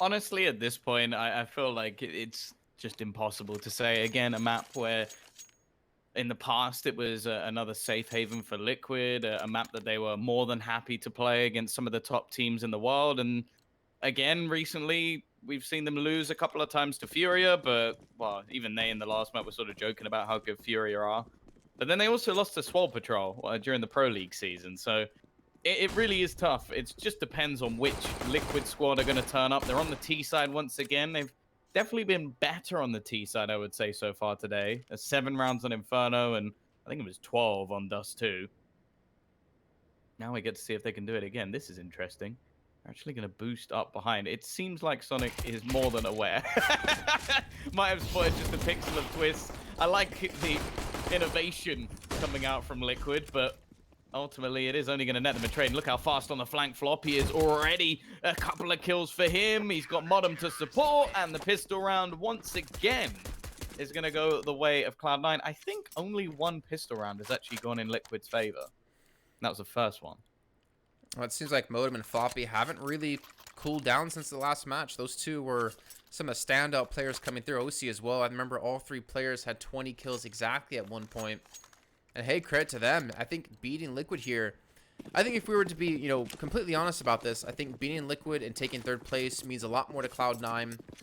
Honestly, at this point, I feel like it's just impossible to say. Again, a map where in the past it was another safe haven for Liquid, a map that they were more than happy to play against some of the top teams in the world. And again, recently, we've seen them lose a couple of times to Furia, but, well, even they in the last map were sort of joking about how good Furia are. But then they also lost to Swole Patrol during the Pro League season. So it really is tough. It just depends on which Liquid squad are going to turn up. They're on the T side once again. They've definitely been better on the T side, I would say, so far today. 7 rounds on Inferno, and I think it was 12 on Dust 2. Now we get to see if they can do it again. This is interesting. They're actually going to boost up behind. It seems like Sonic is more than aware. Might have spotted just a pixel of Twist. I like the innovation coming out from Liquid, but ultimately, it is only going to net them a trade. Look how fast on the flank flop he is already. A couple of kills for him. He's got Modem to support, and the pistol round once again is going to go the way of Cloud9. I think only one pistol round has actually gone in Liquid's favor. That was the first one. Well, it seems like Modem and Floppy haven't really cooled down since the last match. Those two were some of the standout players coming through. OC as well. I remember all three players had 20 kills exactly at one point. And hey, credit to them. I think beating Liquid here, I think if we were to be, completely honest about this, I think beating Liquid and taking third place means a lot more to Cloud9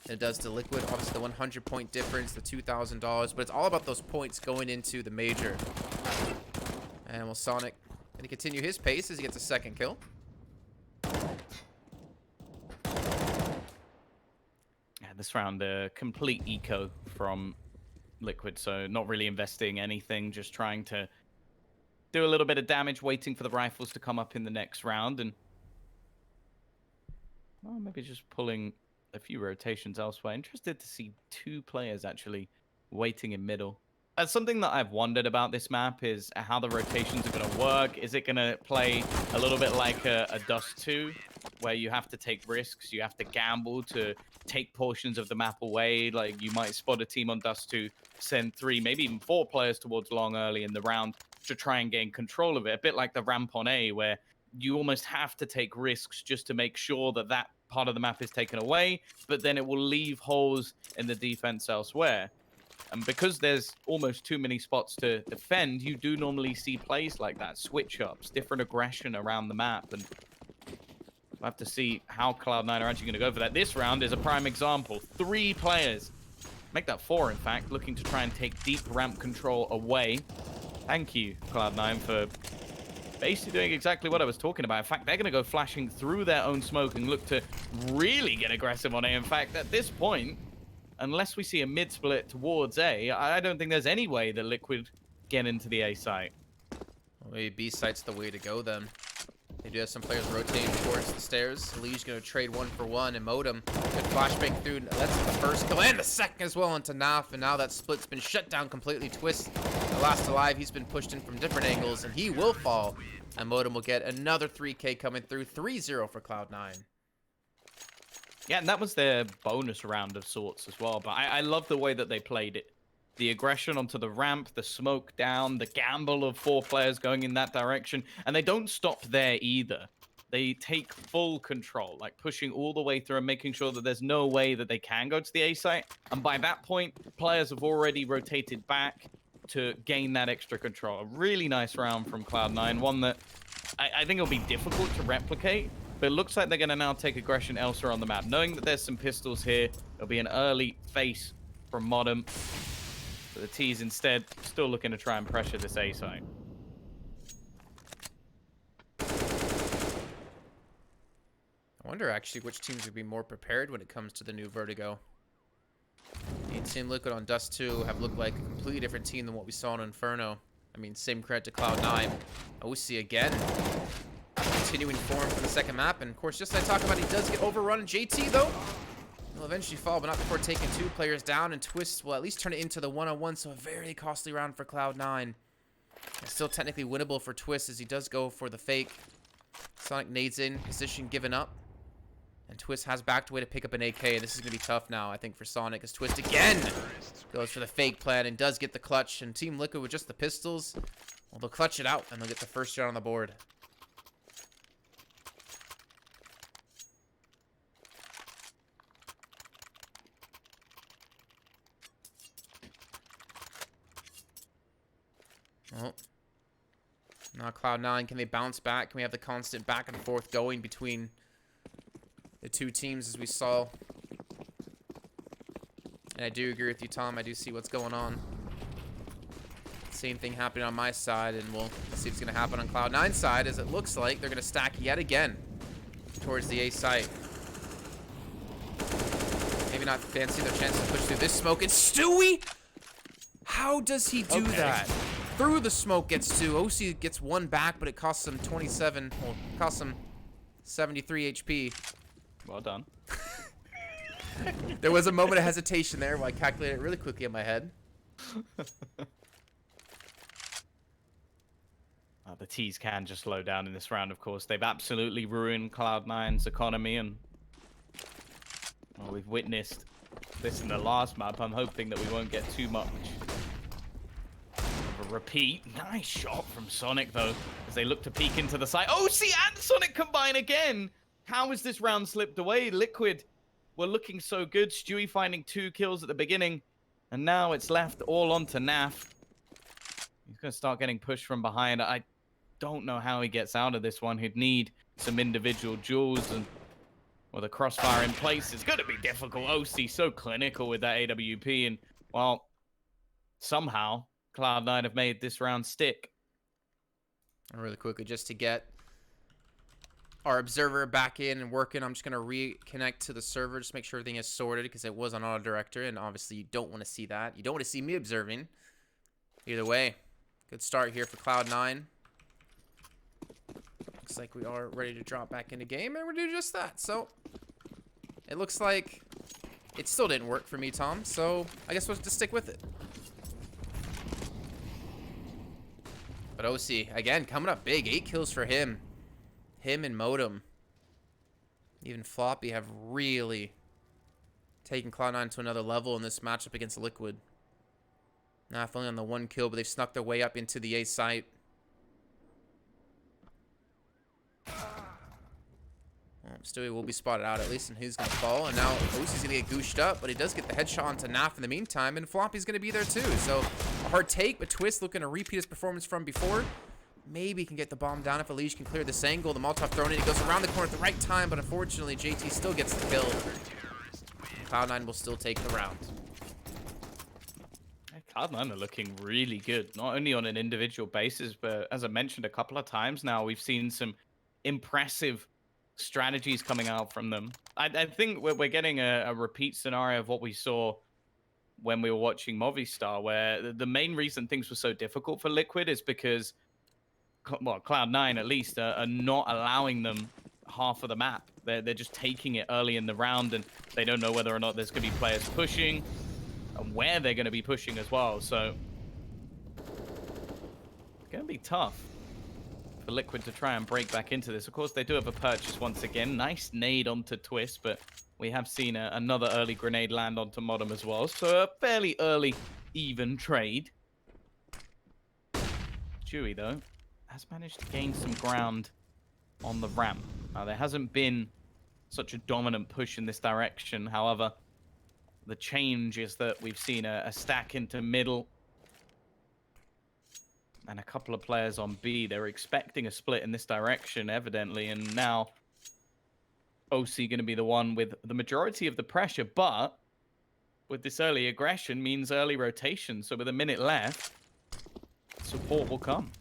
than it does to Liquid. Obviously, the 100-point difference, the $2,000, but it's all about those points going into the major. And will Sonic going to continue his pace as he gets a second kill? Yeah, this round, complete eco from Liquid, so not really investing anything, just trying to do a little bit of damage, waiting for the rifles to come up in the next round, and well, maybe just pulling a few rotations elsewhere. Interested to see 2 players actually waiting in middle. Something that I've wondered about this map is how the rotations are going to work. Is it going to play a little bit like a Dust 2, where you have to take risks, you have to gamble to take portions of the map away? Like, you might spot a team on Dust 2, send 3, maybe even 4 players towards long early in the round to try and gain control of it. A bit like the ramp on A, where you almost have to take risks just to make sure that that part of the map is taken away, but then it will leave holes in the defense elsewhere. And because there's almost too many spots to defend, you do normally see plays like that, switch-ups, different aggression around the map. And we'll have to see how Cloud9 are actually going to go for that. This round is a prime example. 3 players, make that 4 in fact, looking to try and take deep ramp control away. Thank you, Cloud9, for basically doing exactly what I was talking about. In fact, they're going to go flashing through their own smoke and look to really get aggressive on A. In fact, at this point, unless we see a mid-split towards A, I don't think there's any way that Liquid get into the A site. Well, maybe B site's the way to go then. They do have some players rotating towards the stairs. Lee's going to trade 1-for-1, and Modem could flashbang through. That's the first kill and the second as well into Naf, and now that split's been shut down completely. Twist, the last alive, he's been pushed in from different angles, and he will fall. And Modem will get another 3K coming through. 3-0 for Cloud9. Yeah, and that was their bonus round of sorts as well. But I love the way that they played it. The aggression onto the ramp, the smoke down, the gamble of 4 players going in that direction. And they don't stop there either. They take full control, like pushing all the way through and making sure that there's no way that they can go to the A site. And by that point, players have already rotated back to gain that extra control. A really nice round from Cloud9, one that I think it'll be difficult to replicate. But it looks like they're going to now take aggression elsewhere on the map. Knowing that there's some pistols here, it'll be an early face from Modem. But the T's instead still looking to try and pressure this A site. I wonder actually which teams would be more prepared when it comes to the new Vertigo. Team Liquid on Dust 2 have looked like a completely different team than what we saw in Inferno. I mean, same credit to Cloud9. OC again. Continuing form for the second map. And of course, just as I talked about, he does get overrun. JT, though, will eventually fall, but not before taking 2 players down. And Twist will at least turn it into the 1-on-1. So a very costly round for Cloud9. It's still technically winnable for Twist as he does go for the fake. Sonic nades in, position given up. And Twist has backed away to pick up an AK. And this is going to be tough now, I think, for Sonic. As Twist again goes for the fake plan and does get the clutch. And Team Liquid with just the pistols, well, they'll clutch it out and they'll get the first shot on the board. Oh. Now Cloud9, can they bounce back? Can we have the constant back and forth going between the two teams as we saw? And I do agree with you, Tom. I do see what's going on. Same thing happening on my side, and we'll see what's going to happen on Cloud9's side, as it looks like they're going to stack yet again towards the A site. Maybe not fancy their chance to push through this smoke. And Stewie! How does he do that? Through the smoke gets two. OC gets one back, but it costs him 27. Well, it costs him 73 HP. Well done. There was a moment of hesitation there while I calculated it really quickly in my head. The T's can just slow down in this round, of course. They've absolutely ruined Cloud9's economy, and well, we've witnessed this in the last map. I'm hoping that we won't get too much of a repeat. Nice shot from Sonic, though, as they look to peek into the site. OC and Sonic combine again! How has this round slipped away? Liquid were looking so good. Stewie finding 2 kills at the beginning, and now it's left all onto Naf. He's going to start getting pushed from behind. I don't know how he gets out of this one. He'd need some individual duels, and with a crossfire in place, it's going to be difficult. OC so clinical with that AWP, and well, somehow Cloud9 have made this round stick. And really quickly, just to get our observer back in and working, I'm just going to reconnect to the server, just make sure everything is sorted, because it was on auto director, and obviously you don't want to see that. You don't want to see me observing. Either way, good start here for Cloud9. Looks like we are ready to drop back into game, and we're doing just that. So it looks like it still didn't work for me, Tom, so I guess we'll just stick with it. But OC, again, coming up big. 8 kills for him. Him and Modem. Even Floppy have really taken Cloud9 to another level in this matchup against Liquid. Not only on the 1 kill, but they've snuck their way up into the A site. Stewie will be spotted out at least, and he's going to fall. And now OC's going to get gooshed up, but he does get the headshot onto Naf in the meantime, and Floppy's going to be there too. So a hard take, but Twist looking to repeat his performance from before. Maybe can get the bomb down if Elige can clear this angle. The Molotov thrown in, he goes around the corner at the right time, but unfortunately JT still gets the kill. Cloud9 will still take the round. Cloud9 are looking really good, not only on an individual basis, but as I mentioned a couple of times now, we've seen some impressive strategies coming out from them. I think we're getting a repeat scenario of what we saw when we were watching Movistar, where the main reason things were so difficult for Liquid is because, well, Cloud9 at least are not allowing them half of the map. They're just taking it early in the round, and they don't know whether or not there's going to be players pushing and where they're going to be pushing as well. So it's going to be tough for Liquid to try and break back into this. Of course, they do have a purchase once again. Nice nade onto Twist, but we have seen another early grenade land onto Modem as well. So a fairly early, even trade. Stewie, though, has managed to gain some ground on the ramp. Now, there hasn't been such a dominant push in this direction. However, the change is that we've seen a stack into middle and a couple of players on B. They're expecting a split in this direction, evidently, and now OC going to be the one with the majority of the pressure, but with this early aggression means early rotation. So with a minute left, support will come.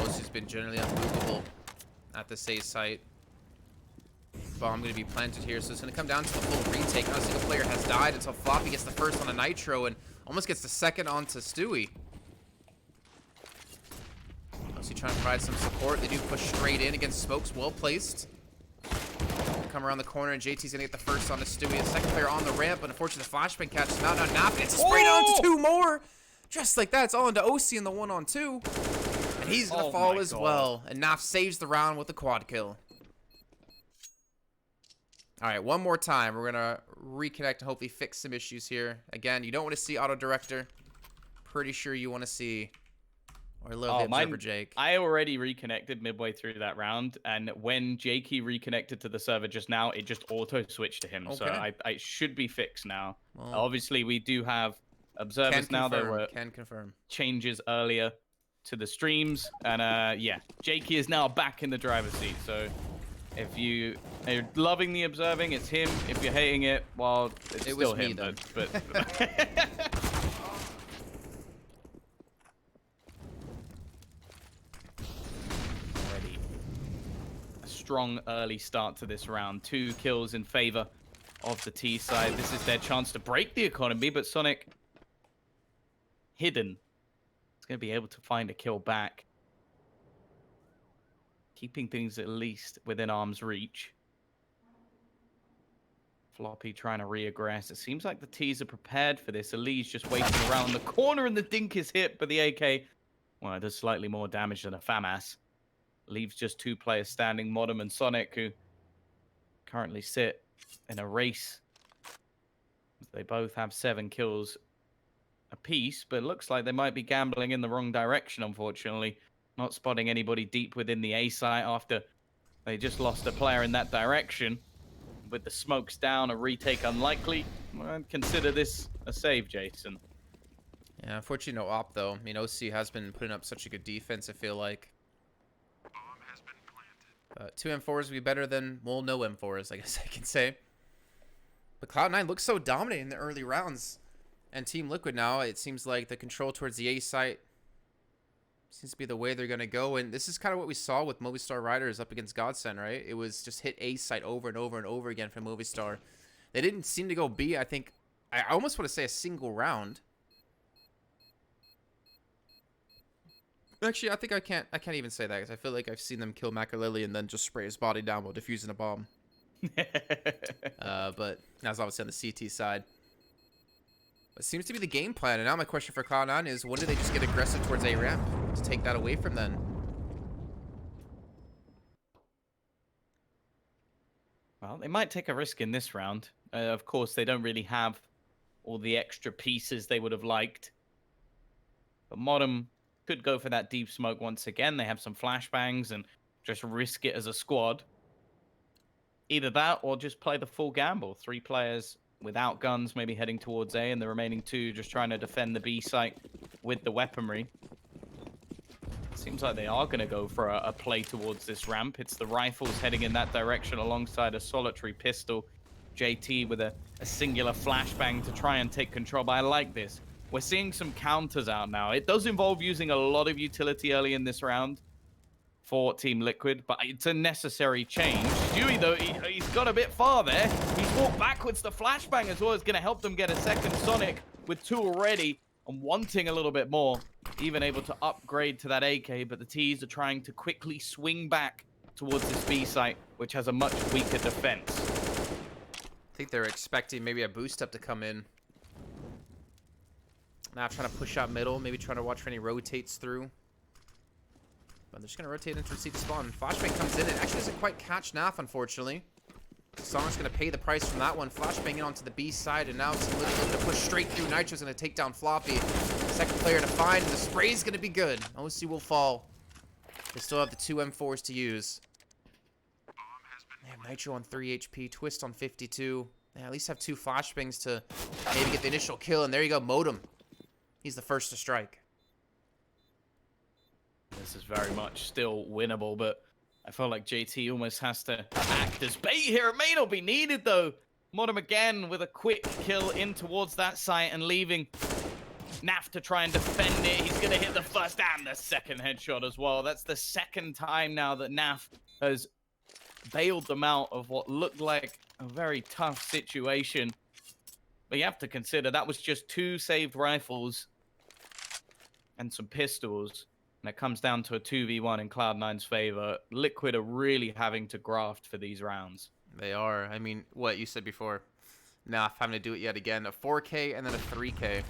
OC's been generally unmovable at the A site. Bomb going to be planted here, so it's going to come down to the full retake. Not a single player has died until Floppy gets the first on a Nitro and almost gets the second onto Stewie. OC trying to provide some support. They do push straight in against Smokes, well placed. Come around the corner, and JT's going to get the first onto Stewie. The second player on the ramp, but unfortunately the flashbang catches him out. Now Naf gets a sprayed onto 2 more. Just like that, it's all into OC in the 1-on-2. And he's going to fall as well. And Naf saves the round with a quad kill. All right, one more time. We're going to reconnect and hopefully fix some issues here. Again, you don't want to see auto director. Pretty sure you want to see Or Lil Oh, the Observer Jake? I already reconnected midway through that round, and when Jakey reconnected to the server just now, it just auto switched to him. So Okay. I should be fixed now. Well, Obviously, we do have can observers now. There confirm. were Can confirm. changes earlier to the streams, and yeah, Jakey is now back in the driver's seat. So if you are loving the observing, it's him. If you're hating it, well, it's It still was me, him. then. But already a strong early start to this round. 2 kills in favor of the T side. This is their chance to break the economy, but Sonic hidden. It's going to be able to find a kill back, keeping things at least within arm's reach. Floppy trying to re-aggress. It seems like the T's are prepared for this. Ali's just waiting around the corner, and the dink is hit, but the AK, well, it does slightly more damage than a FAMAS. Leaves just 2 players standing, Modem and Sonic, who currently sit in a race. They both have 7 kills apiece, but it looks like they might be gambling in the wrong direction, unfortunately. Not spotting anybody deep within the A site after they just lost a player in that direction. With the smokes down, a retake unlikely. I'd consider this a save, Jason. Yeah, unfortunately no op though. I mean, OC has been putting up such a good defense, I feel like. 2 M4s would be better than, well, no M4s, I guess I can say. But Cloud9 looks so dominant in the early rounds. And Team Liquid now, it seems like the control towards the A site seems to be the way they're going to go. And this is kind of what we saw with Movistar Riders up against Godsend, right? It was just hit A site over and over and over again for Movistar. They didn't seem to go B, I think. I almost want to say a single round. Actually, I think I can't even say that because I feel like I've seen them kill Makaleli and then just spray his body down while defusing a bomb. But that's obviously on the CT side. But it seems to be the game plan. And now my question for Cloud9 is, when do they just get aggressive towards A ramp to take that away from them? Well, they might take a risk in this round. Of course, they don't really have all the extra pieces they would have liked. But Modem could go for that deep smoke once again. They have some flashbangs and just risk it as a squad. Either that or just play the full gamble. 3 players without guns, maybe heading towards A, and the remaining 2 just trying to defend the B site with the weaponry. Seems like they are going to go for a play towards this ramp. It's the rifles heading in that direction alongside a solitary pistol. JT with a singular flashbang to try and take control. But I like this. We're seeing some counters out now. It does involve using a lot of utility early in this round for Team Liquid, but it's a necessary change. Stewie, though, he's got a bit far there. He's walked backwards. The flashbang as well is going to help them get a second Sonic with 2 already and wanting a little bit more. Even able to upgrade to that AK, but the T's are trying to quickly swing back towards this B site, which has a much weaker defense. I think they're expecting maybe a boost up to come in. Now trying to push out middle, maybe trying to watch for any rotates through. But they're just going to rotate into receive spawn. Flashbang comes in. It actually doesn't quite catch Naf, unfortunately. Sonic's going to pay the price from that one. Flashbang in onto the B side, and now it's looking to push straight through. Nitro's going to take down Floppy. Second player to find, and the spray's going to be good. OC will fall. They still have the 2 M4s to use. They have Nitro on 3 HP, Twist on 52. They at least have 2 flashbangs to maybe get the initial kill, and there you go, Modem. He's the first to strike. This is very much still winnable, but I feel like JT almost has to act as bait here. It may not be needed, though. Modem again with a quick kill in towards that site and leaving Naf to try and defend it. He's going to hit the first and the second headshot as well. That's the second time now that Naf has bailed them out of what looked like a very tough situation. But you have to consider that was just 2 saved rifles and some pistols. And it comes down to a 2v1 in Cloud9's favor. Liquid are really having to graft for these rounds. They are. I mean, what you said before. Naf having to do it yet again. A 4K and then a 3K.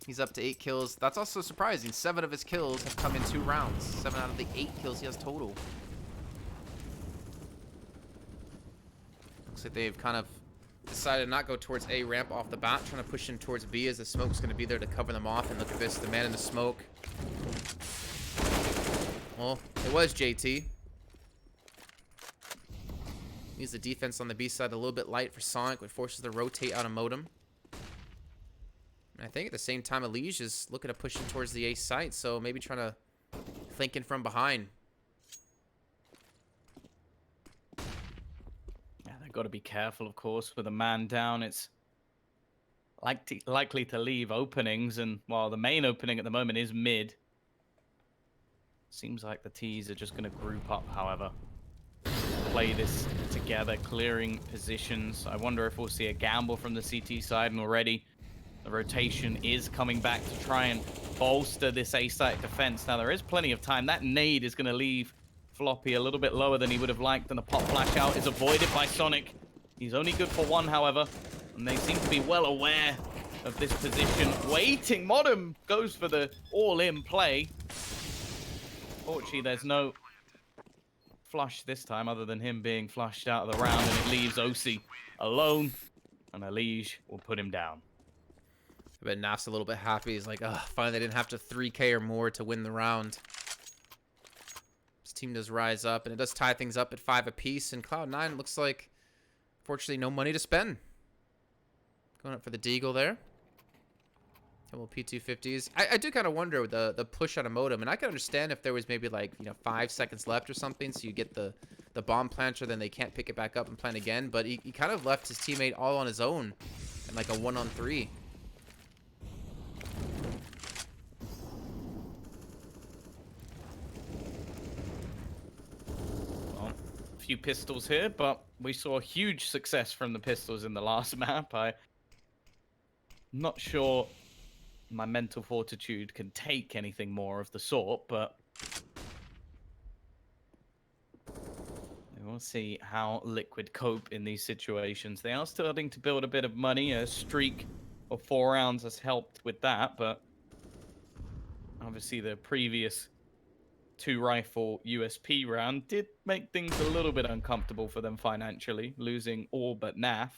He's up to 8 kills. That's also surprising. 7 of his kills have come in 2 rounds. 7 out of the 8 kills he has total. Looks like they've kind of decided to not go towards A ramp off the bat, trying to push in towards B as the smoke's going to be there to cover them off. And look at this, the man in the smoke. Well, it was JT. Leaves the defense on the B side a little bit light for Sonic, which forces the rotate out of Modem. And I think at the same time, Elige is looking to push in towards the A site, so maybe trying to flank in from behind. Yeah, they've got to be careful, of course, with a man down. It's likely to leave openings, and while the main opening at the moment is mid, seems like the T's are just going to group up, however. Play this together, clearing positions. I wonder if we'll see a gamble from the CT side, and already the rotation is coming back to try and bolster this A-site defense. Now, there is plenty of time. That nade is going to leave Floppy a little bit lower than he would have liked, and the pop flash out is avoided by Sonic. He's only good for one, however, and they seem to be well aware of this position. Waiting, Modem goes for the all-in play. Fortunately, there's no flush this time other than him being flushed out of the round, and it leaves OC alone, and Elige will put him down. I bet Naf's a little bit happy. He's like, oh, finally they didn't have to 3K or more to win the round. His team does rise up, and it does tie things up at 5 apiece, and Cloud9 looks like, fortunately, no money to spend. Going up for the Deagle there. Couple P250s. I do kind of wonder with the push on a Modem, and I can understand if there was maybe like 5 seconds left or something, so you get the bomb planter, then they can't pick it back up and plant again. But he kind of left his teammate all on his own, in like a 1-on-3. Well, a few pistols here, but we saw huge success from the pistols in the last map. I'm not sure my mental fortitude can take anything more of the sort, but we'll see how Liquid cope in these situations. They are starting to build a bit of money. A streak of 4 rounds has helped with that, but obviously the previous 2-rifle USP round did make things a little bit uncomfortable for them financially, losing all but NAF.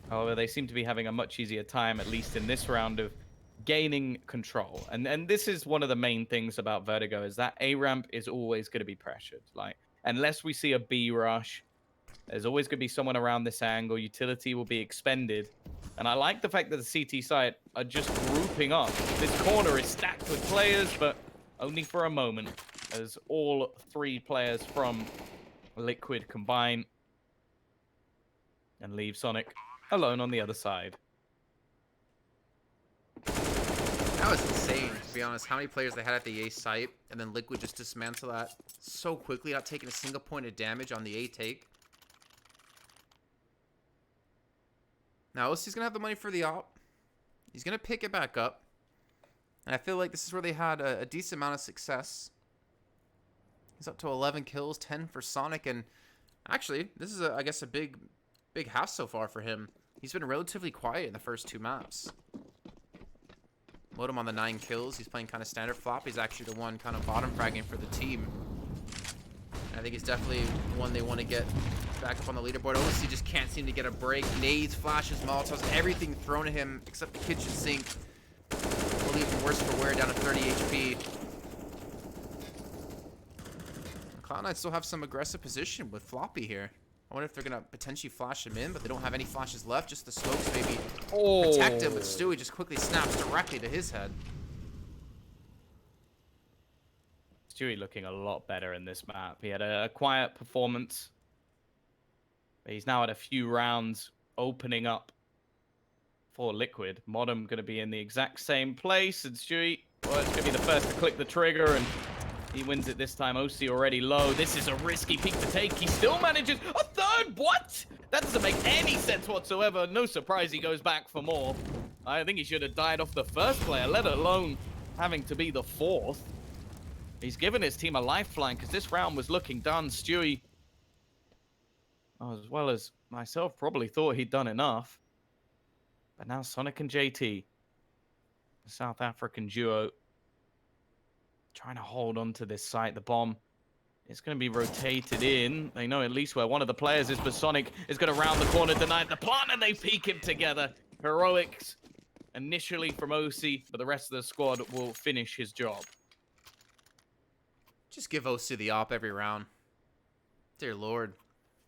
However, they seem to be having a much easier time, at least in this round, of gaining control. And this is one of the main things about Vertigo, is that A ramp is always going to be pressured. Like, unless we see a B rush, there's always going to be someone around this angle. Utility will be expended. And I like the fact that the CT side are just grouping up. This corner is stacked with players, but only for a moment, as all 3 players from Liquid combine and leave Sonic alone on the other side. That was insane, to be honest. How many players they had at the A site, and then Liquid just dismantle that so quickly, not taking a single point of damage on the A take. Now, OC's going to have the money for the op. He's going to pick it back up. And I feel like this is where they had a decent amount of success. He's up to 11 kills, 10 for Sonic, and actually, this is, I guess, a big half so far for him. He's been relatively quiet in the first 2 maps. Modem on the 9 kills. He's playing kind of standard flop. He's actually the one kind of bottom fragging for the team. And I think he's definitely one they want to get back up on the leaderboard. OC just can't seem to get a break. Nades, flashes, molotovs, everything thrown at him except the kitchen sink. Will leave him worse for wear, down to 30 HP. Cloud9 still have some aggressive position with Floppy here. I wonder if they're going to potentially flash him in, but they don't have any flashes left. Just the smokes maybe protect him, but Stewie just quickly snaps directly to his head. Stewie looking a lot better in this map. He had a quiet performance. But he's now had a few rounds opening up for Liquid. Modem going to be in the exact same place, and Stewie, well, it's going to be the first to click the trigger, and he wins it this time. OC already low. This is a risky peek to take. He still manages a third. What? That doesn't make any sense whatsoever. No surprise he goes back for more. I think he should have died off the first player, let alone having to be the 4th. He's given his team a lifeline because this round was looking done. Stewie, as well as myself, probably thought he'd done enough. But now Sonic and JT, the South African duo, trying to hold on to this site. The bomb It's going to be rotated in. They know at least where one of the players is, but Sonic is going to round the corner, deny the plant, and they peek him together. Heroics initially from OC, but the rest of the squad will finish his job. Just give OC the op every round. Dear Lord.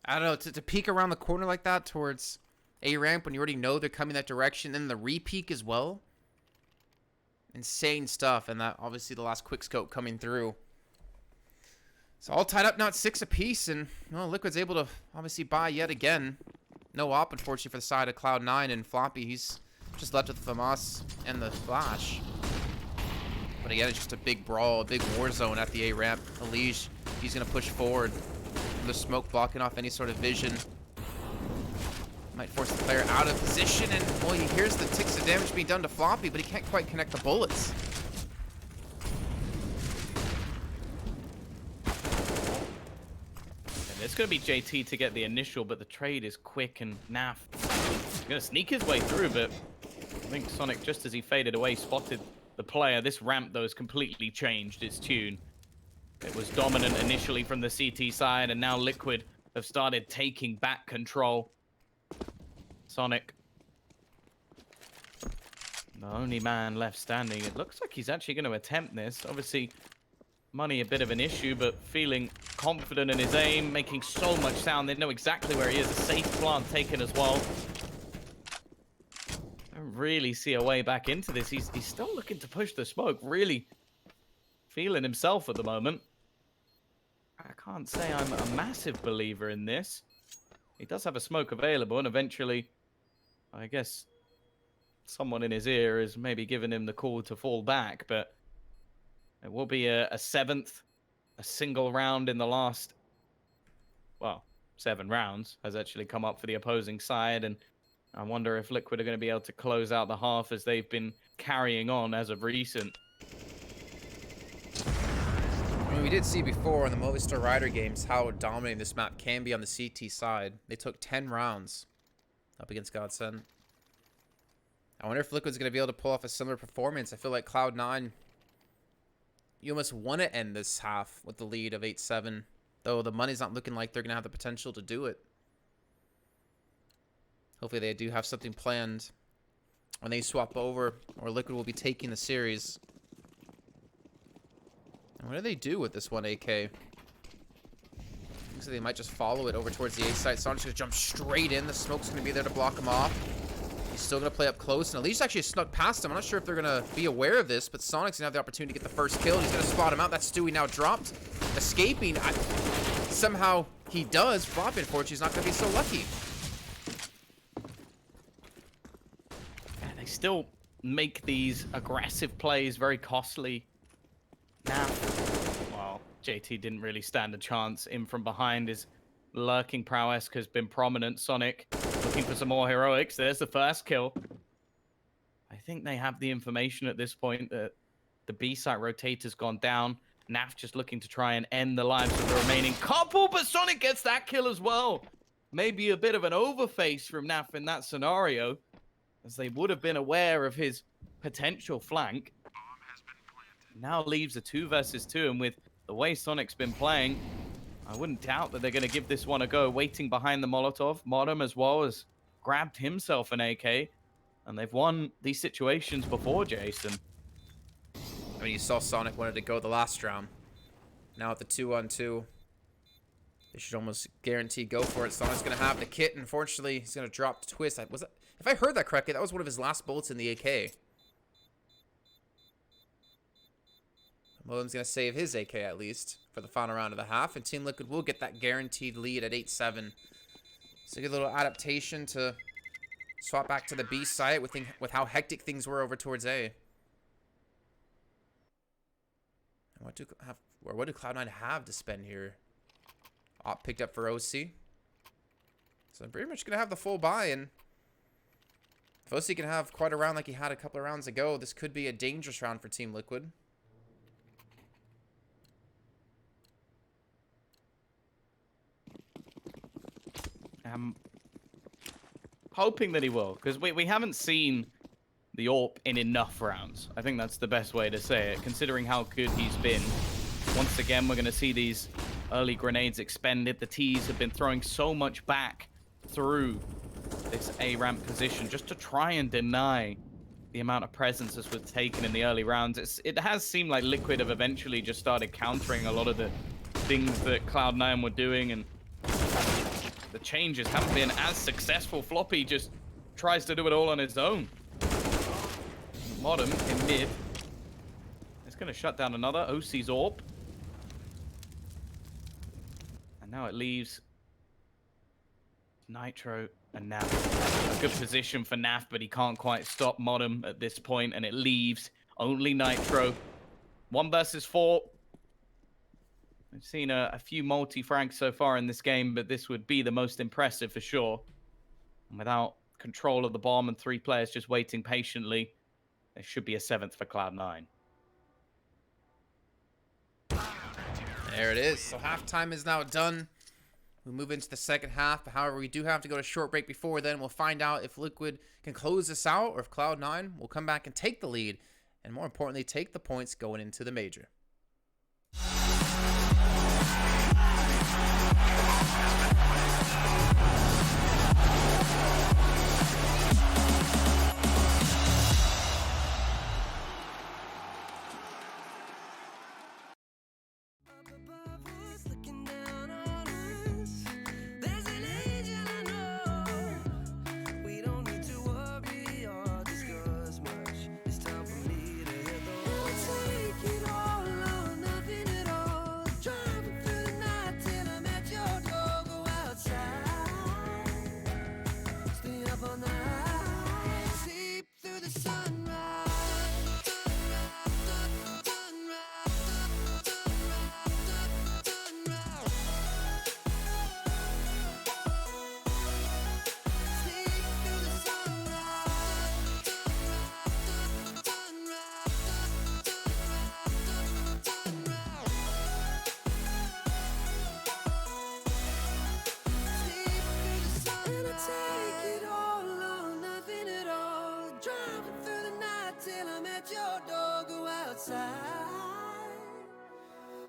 I don't know, to peek around the corner like that towards A-ramp when you already know they're coming that direction, then the re-peek as well. Insane stuff, and that obviously the last quick scope coming through. It's all tied up now at 6 apiece, and well, Liquid's able to obviously buy yet again. No op, unfortunately, for the side of Cloud9, and Floppy, he's just left with the FAMAS and the Flash. But again, it's just a big brawl, a big war zone at the A-ramp. Elige, he's going to push forward. The smoke blocking off any sort of vision. Might force the player out of position, and well, he hears the ticks of damage being done to Floppy, but he can't quite connect the bullets. It's going to be JT to get the initial, but the trade is quick, and Naf is going to sneak his way through, but I think Sonic, just as he faded away, spotted the player. This ramp, though, has completely changed its tune. It was dominant initially from the CT side, and now Liquid have started taking back control. Sonic, the only man left standing. It looks like he's actually going to attempt this. Obviously, money a bit of an issue, but feeling confident in his aim, making so much sound. They know exactly where he is. A safe plant taken as well. Don't really see a way back into this. He's still looking to push the smoke. Really feeling himself at the moment. I can't say I'm a massive believer in this. He does have a smoke available, and eventually, I guess, someone in his ear is maybe giving him the call to fall back, but it will be a seventh, a single round in the last, well, 7 rounds has actually come up for the opposing side, and I wonder if Liquid are going to be able to close out the half as they've been carrying on as of recent. I mean, we did see before on the Movistar Rider games how dominating this map can be on the CT side. They took 10 rounds up against Godsend. I wonder if Liquid's going to be able to pull off a similar performance. I feel like Cloud9, you almost want to end this half with the lead of 8-7, though the money's not looking like they're going to have the potential to do it. Hopefully they do have something planned when they swap over, or Liquid will be taking the series. And what do they do with this one AK? Looks like they might just follow it over towards the A site. Sonic's going to jump straight in. The smoke's going to be there to block him off. He's still going to play up close, and Elise actually snuck past him. I'm not sure if they're going to be aware of this, but Sonic's going to have the opportunity to get the first kill. He's going to spot him out. That's Stewie now dropped. Escaping. Somehow he does. Floppy, unfortunately, is not going to be so lucky. Yeah, they still make these aggressive plays very costly. Now, well, JT didn't really stand a chance. In from behind, his lurking prowess has been prominent. Sonic looking for some more heroics. There's the first kill. I think they have the information at this point that the B site rotator's gone down. Naf just looking to try and end the lives of the remaining couple, but Sonic gets that kill as well. Maybe a bit of an overface from Naf in that scenario, as they would have been aware of his potential flank. Now leaves a 2 versus 2, and with the way Sonic's been playing, I wouldn't doubt that they're going to give this one a go. Waiting behind the Molotov. Modem as well has grabbed himself an AK, and they've won these situations before, Jason. I mean, you saw Sonic wanted to go the last round. Now at the 2-on-2, they should almost guarantee go for it. Sonic's going to have the kit. Unfortunately, he's going to drop the twist. If I heard that correctly, that was one of his last bullets in the AK. Modem's going to save his AK at least for the final round of the half, and Team Liquid will get that guaranteed lead at 8-7. So a good little adaptation to swap back to the B site with how hectic things were over towards A. And what do Cloud9 have to spend here? Op picked up for OC. So I'm pretty much going to have the full buy, and if OC can have quite a round like he had a couple of rounds ago, this could be a dangerous round for Team Liquid. I'm hoping that he will, because we haven't seen the AWP in enough rounds. I think that's the best way to say it, considering how good he's been. Once again, we're going to see these early grenades expended. The T's have been throwing so much back through this A ramp position just to try and deny the amount of presence this was taken in the early rounds. It has seemed like Liquid have eventually just started countering a lot of the things that Cloud9 were doing, and the changes haven't been as successful. Floppy just tries to do it all on his own. Modem in mid. It's going to shut down another. OC's AWP. And now it leaves Nitro and Naf. A good position for Naf, but he can't quite stop Modem at this point, and it leaves only Nitro. 1 versus 4. We've seen a few multi-franks so far in this game, but this would be the most impressive for sure. And without control of the bomb and 3 players just waiting patiently, there should be a 7th for Cloud9. There it is. So halftime is now done. We move into the second half. However, we do have to go to short break before then. We'll find out if Liquid can close this out or if Cloud9 will come back and take the lead. And more importantly, take the points going into the major.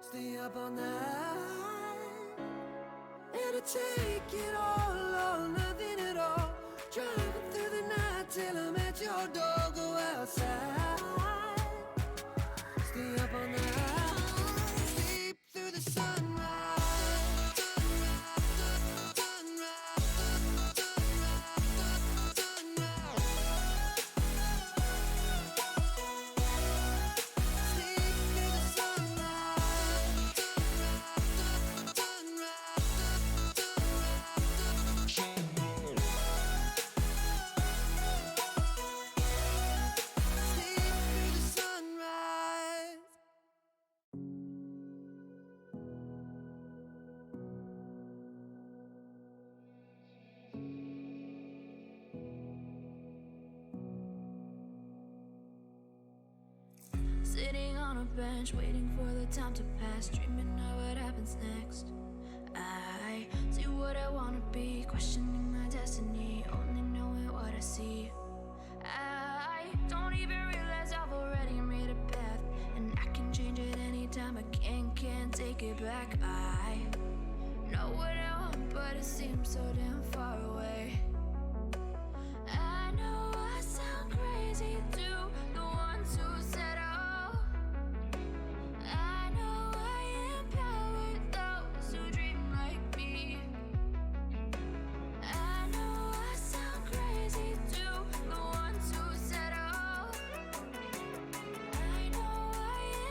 Stay up all night and I take it all or nothing at all. Driving through the night till I'm at your door. Go outside, stay up all night, sleep through the sunrise. Sitting on a bench, waiting for the time to pass, dreaming of what happens next. I see what I wanna be, questioning my destiny, only knowing what I see. I don't even realize I've already made a path, and I can change it anytime. I can't take it back. I know what I want, but it seems so damn far away. I know I sound crazy to the ones who said I know I empower those who dream like me. I know I sound crazy to the ones who said I know I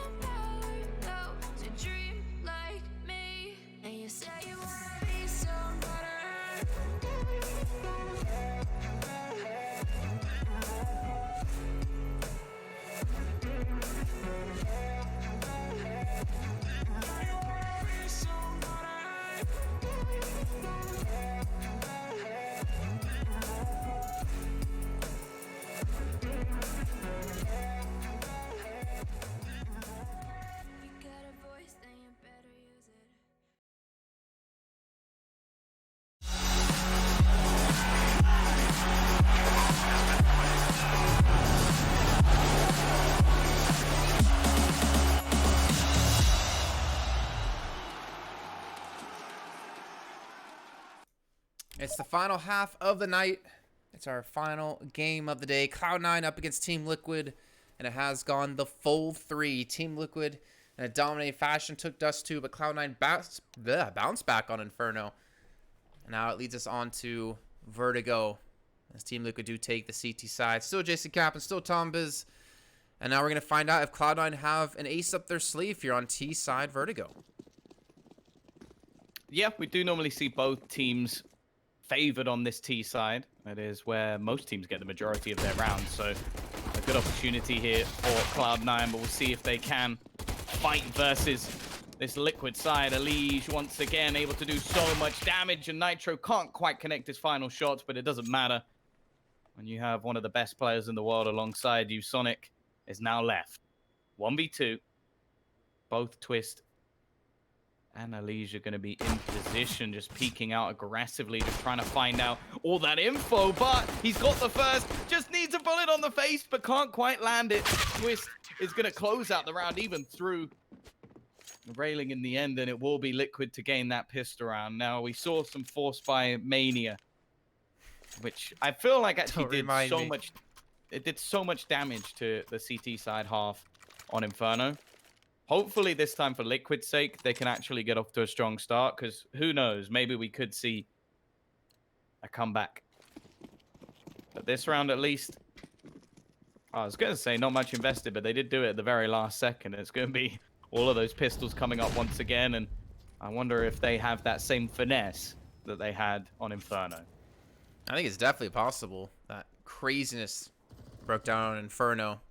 empower those who dream like me. And you say you wanna be somebody. It's the final half of the night. It's our final game of the day. Cloud9 up against Team Liquid, and it has gone the full 3. Team Liquid, in a dominating fashion, took Dust 2, but Cloud9 bounced back on Inferno. And now it leads us on to Vertigo, as Team Liquid do take the CT side. Still Jason Cap and still Tom Biz. And now we're going to find out if Cloud9 have an ace up their sleeve here on T side Vertigo. Yeah, we do normally see both teams favored on this T side. That is where most teams get the majority of their rounds. So a good opportunity here for Cloud9, but we'll see if they can fight versus this Liquid side. Elige once again able to do so much damage, and Nitro can't quite connect his final shots, but it doesn't matter when you have one of the best players in the world alongside you. Sonic is now left 1v2. Both Twist and Elige are going to be in position, just peeking out aggressively, just trying to find out all that info. But he's got the first, just needs a bullet on the face, but can't quite land it. Twist is going to close out the round, even through the railing in the end, and it will be Liquid to gain that pistol round. Now, we saw some force by Mania, which I feel like actually did so much. It did so much damage to the CT side half on Inferno. Hopefully this time, for Liquid's sake, they can actually get off to a strong start, because who knows, maybe we could see a comeback. But this round, at least, I was going to say not much invested, but they did do it at the very last second. It's going to be all of those pistols coming up once again, and I wonder if they have that same finesse that they had on Inferno. I think it's definitely possible. That craziness broke down on Inferno.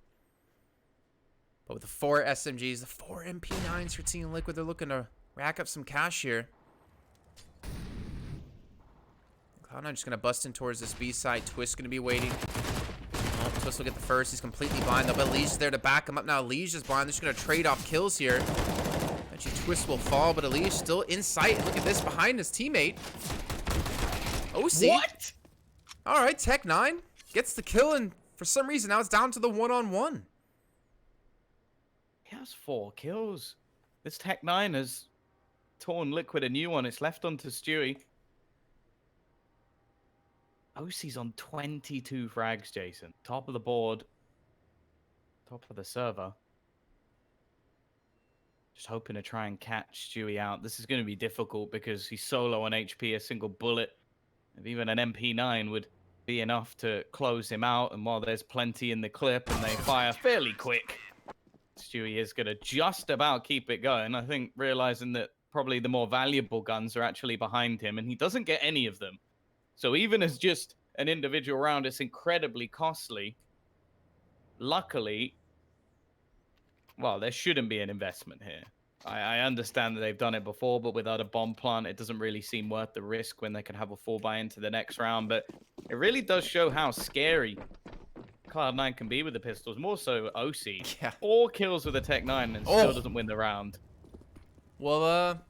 But with the 4 SMGs, the 4 MP9s for Team Liquid, they're looking to rack up some cash here. Cloud9 just going to bust in towards this B side. Twist going to be waiting. Oh, Twist will get the first. He's completely blind, though, but Elige's there to back him up. Now Elige is blind. They're just going to trade off kills here. Actually, Twist will fall, but Elige still in sight. Look at this behind his teammate. OC. What? All right, Tech9 gets the kill, and for some reason, now it's down to the one-on-one. He has 4 kills. This Tech9 has torn Liquid a new one. It's left onto Stewie. OC's on 22 frags, Jason. Top of the board. Top of the server. Just hoping to try and catch Stewie out. This is going to be difficult because he's solo on HP. A single bullet of even an MP9 would be enough to close him out. And while there's plenty in the clip and they fire fairly quick, Stewie is going to just about keep it going. I think realizing that probably the more valuable guns are actually behind him, and he doesn't get any of them. So even as just an individual round, it's incredibly costly. Luckily, well, there shouldn't be an investment here. I understand that they've done it before, but without a bomb plant, it doesn't really seem worth the risk when they can have a full buy into the next round. But it really does show how scary Cloud9 can be with the pistols. More so OC. Yeah. 4 kills with a Tech9 and still doesn't win the round. Well,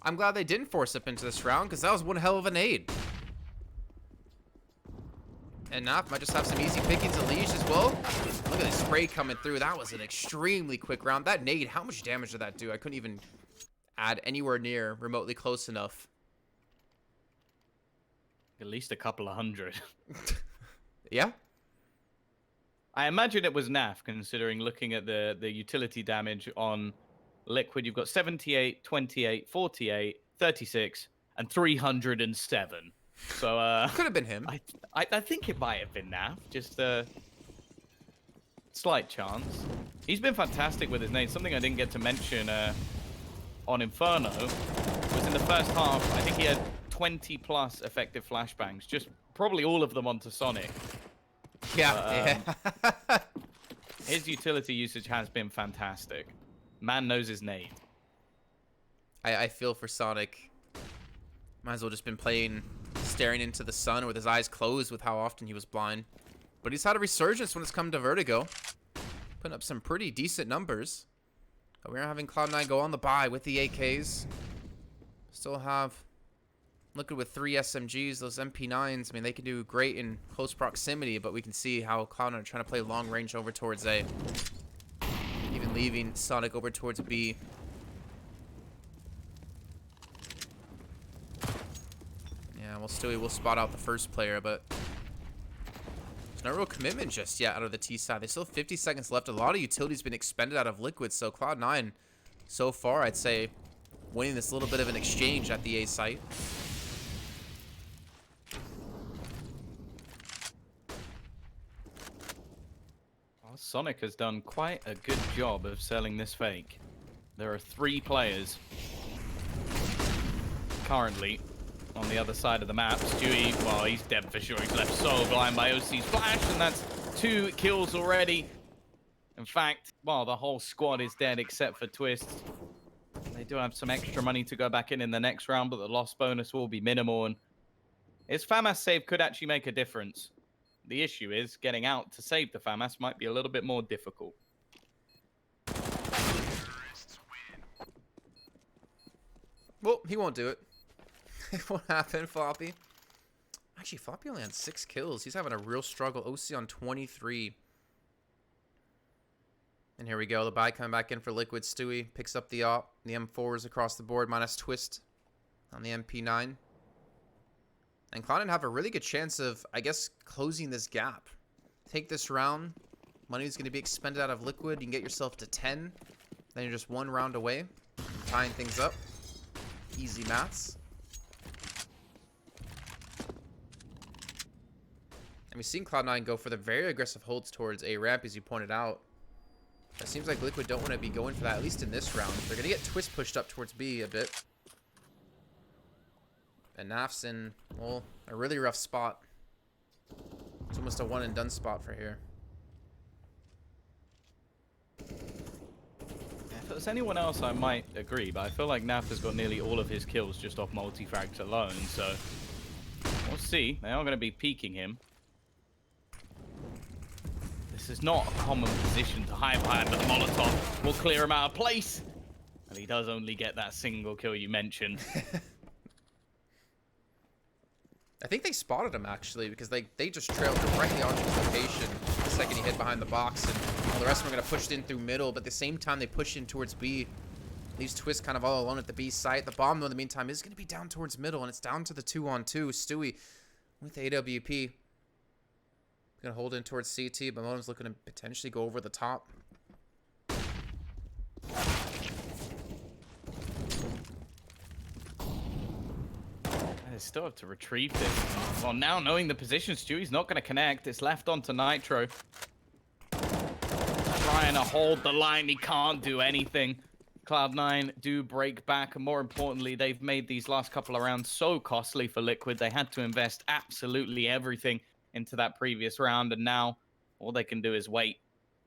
I'm glad they didn't force up into this round, because that was one hell of a nade. And Naf might just have some easy pickings. Elige as well. Look at the spray coming through. That was an extremely quick round. That nade, how much damage did that do? I couldn't even add anywhere near remotely close enough. At least a couple of hundred. Yeah? I imagine it was NAF, considering looking at the utility damage on Liquid. You've got 78, 28, 48, 36, and 307. So Could have been him. I think it might have been NAF. Just a slight chance. He's been fantastic with his name. Something I didn't get to mention on Inferno was in the first half, I think he had 20 plus effective flashbangs. Just probably all of them onto Sonic. Yeah. His utility usage has been fantastic. Man knows his name. I feel for Sonic. Might as well just been playing, staring into the sun with his eyes closed with how often he was blind. But he's had a resurgence when it's come to Vertigo. Putting up some pretty decent numbers. But we're having Cloud9 go on the bye with the AKs. Still have Liquid with 3 SMGs, those MP9s. I mean, they can do great in close proximity, but we can see how Cloud9 are trying to play long range over towards A. Even leaving Sonic over towards B. Yeah, Well, Stewie will spot out the first player, but there's no real commitment just yet out of the T side. There's still 50 seconds left. A lot of utility's been expended out of Liquid, so Cloud9, so far, I'd say, winning this little bit of an exchange at the A site. Well, Sonic has done quite a good job of selling this fake. There are 3 players currently on the other side of the map. Stewie, well, he's dead for sure. He's left so blind by OC's flash, and that's 2 kills already. In fact, well, the whole squad is dead except for Twist. They do have some extra money to go back in the next round, but the loss bonus will be minimal, and his FAMAS save could actually make a difference. The issue is getting out to save the FAMAS might be a little bit more difficult. Well, he won't do it. It won't happen, Floppy. Actually, Floppy only had 6 kills. He's having a real struggle. OC on 23. And here we go. The buy coming back in for Liquid. Stewie picks up the op. The M4s across the board, minus Twist on the MP9. And Cloud9 have a really good chance of, I guess, closing this gap. Take this round. Money's going to be expended out of Liquid. You can get yourself to 10. Then you're just 1 round away from tying things up. Easy maths. And we've seen Cloud9 go for the very aggressive holds towards A ramp, as you pointed out. It seems like Liquid don't want to be going for that, at least in this round. They're going to get Twist pushed up towards B a bit. And Naf's in, well, a really rough spot. It's almost a one and done spot for here. If it was anyone else, I might agree, but I feel like Naf has got nearly all of his kills just off multi-frags alone, so we'll see. They are going to be peeking him. This is not a common position to hide behind, but the Molotov will clear him out of place. And he does only get that single kill you mentioned. I think they spotted him, actually, because they just trailed directly onto his location the second he hid behind the box, and well, the rest of them are going to push it in through middle, but at the same time they push in towards B. Leaves Twist kind of all alone at the B site. The bomb, though, in the meantime, is going to be down towards middle, and it's down to the 2-on-2. Stewie with AWP. Going to hold in towards CT, but Modem's looking to potentially go over the top. They still have to retrieve this. Well, now knowing the position, Stewie's not going to connect. It's left onto Nitro. Trying to hold the line. He can't do anything. Cloud9 do break back, and more importantly, they've made these last couple of rounds so costly for Liquid. They had to invest absolutely everything into that previous round, and now all they can do is wait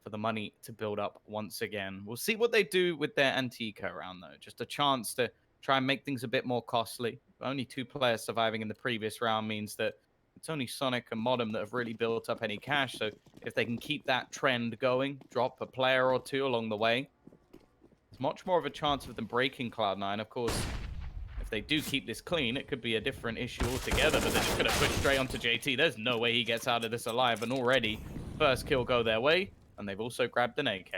for the money to build up once again. We'll see what they do with their anti-eco round, though. Just a chance to try and make things a bit more costly. Only 2 players surviving in the previous round means that it's only Sonic and Modem that have really built up any cash. So if they can keep that trend going, drop a player or 2 along the way, there's much more of a chance of them breaking Cloud9. Of course, if they do keep this clean, it could be a different issue altogether, but they're just going to push straight onto JT. There's no way he gets out of this alive, and already first kill go their way, and they've also grabbed an AK.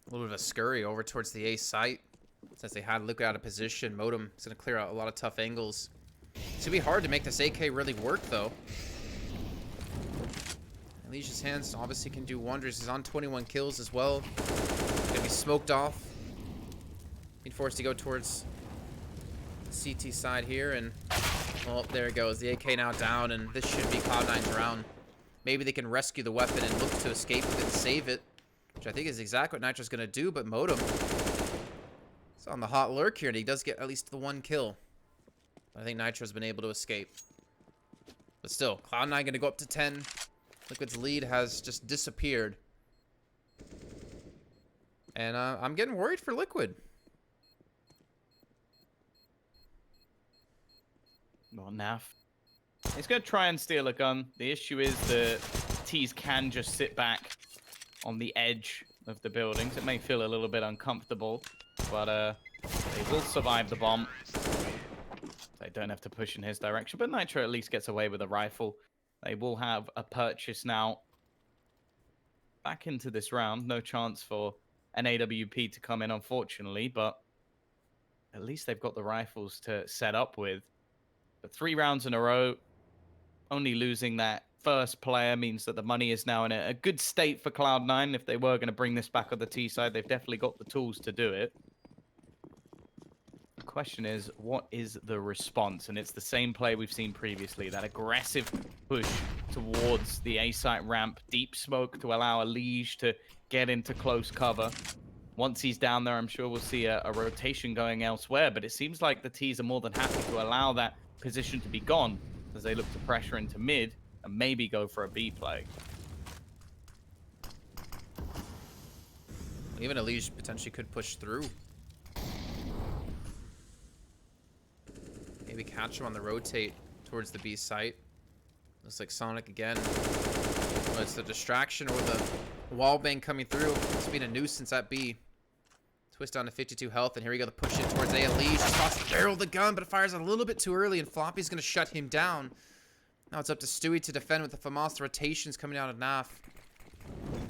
A little bit of a scurry over towards the A site. Since they had Liquid out of position, Modem is going to clear out a lot of tough angles. It's going to be hard to make this AK really work, though. Alicia's hands obviously can do wonders. He's on 21 kills as well. Going to be smoked off. Being forced to go towards the CT side here, and well, there it goes. The AK now down, and this should be Cloud9's round. Maybe they can rescue the weapon and look to escape with it and save it, which I think is exactly what Nitro's going to do, but Modem is on the hot lurk here, and he does get at least the 1 kill. I think Nitro's been able to escape. But still, Cloud9 going to go up to 10. Liquid's lead has just disappeared. And I'm getting worried for Liquid. Well, Naf, he's going to try and steal a gun. The issue is that T's can just sit back on the edge of the buildings. It may feel a little bit uncomfortable, but they will survive the bomb. They don't have to push in his direction, but Nitro at least gets away with a rifle. They will have a purchase now. Back into this round. No chance for an AWP to come in, unfortunately, but at least they've got the rifles to set up with. But 3 rounds in a row, only losing that first player means that the money is now in a good state for Cloud9. If they were going to bring this back on the T side, they've definitely got the tools to do it. The question is, what is the response? And it's the same play we've seen previously, that aggressive push towards the A site ramp, deep smoke to allow Elige to get into close cover. Once he's down there, I'm sure we'll see a rotation going elsewhere, but it seems like the T's are more than happy to allow that position to be gone as they look to pressure into mid and maybe go for a B play. Even Elige potentially could push through. Maybe catch him on the rotate towards the B site. Looks like Sonic again. Well, it's the distraction or the wall bang coming through. It's been a nuisance at B. Twist down to 52 health, and here we go, the push in towards A. Elige just tossed the barrel of the gun, but it fires a little bit too early, and Floppy's going to shut him down. Now it's up to Stewie to defend with the FAMAS rotations coming out of NAF.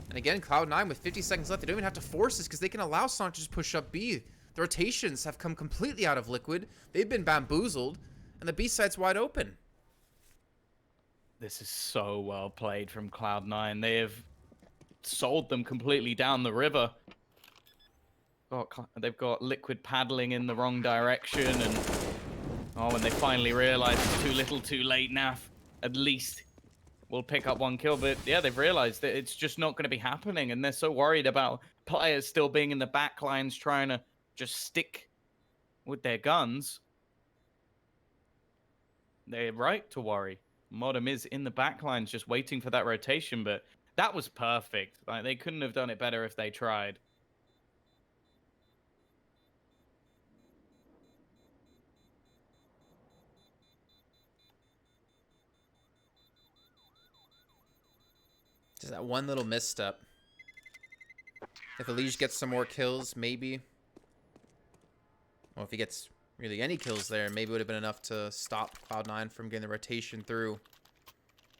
And again, Cloud9 with 50 seconds left. They don't even have to force this because they can allow Sonic to just push up B. The rotations have come completely out of Liquid. They've been bamboozled, and the B side's wide open. This is so well played from Cloud9. They have sold them completely down the river. They've got Liquid paddling in the wrong direction, and when they finally realize it's too little too late, NAF at least will pick up 1 kill. But yeah, they've realized that it's just not going to be happening, and they're so worried about players still being in the back lines trying to just stick with their guns. They're right to worry. Modem is in the back lines just waiting for that rotation, but that was perfect. Like, they couldn't have done it better if they tried. Just that one little misstep. If Elige gets some more kills, maybe. Well, if he gets really any kills there, maybe it would have been enough to stop Cloud9 from getting the rotation through.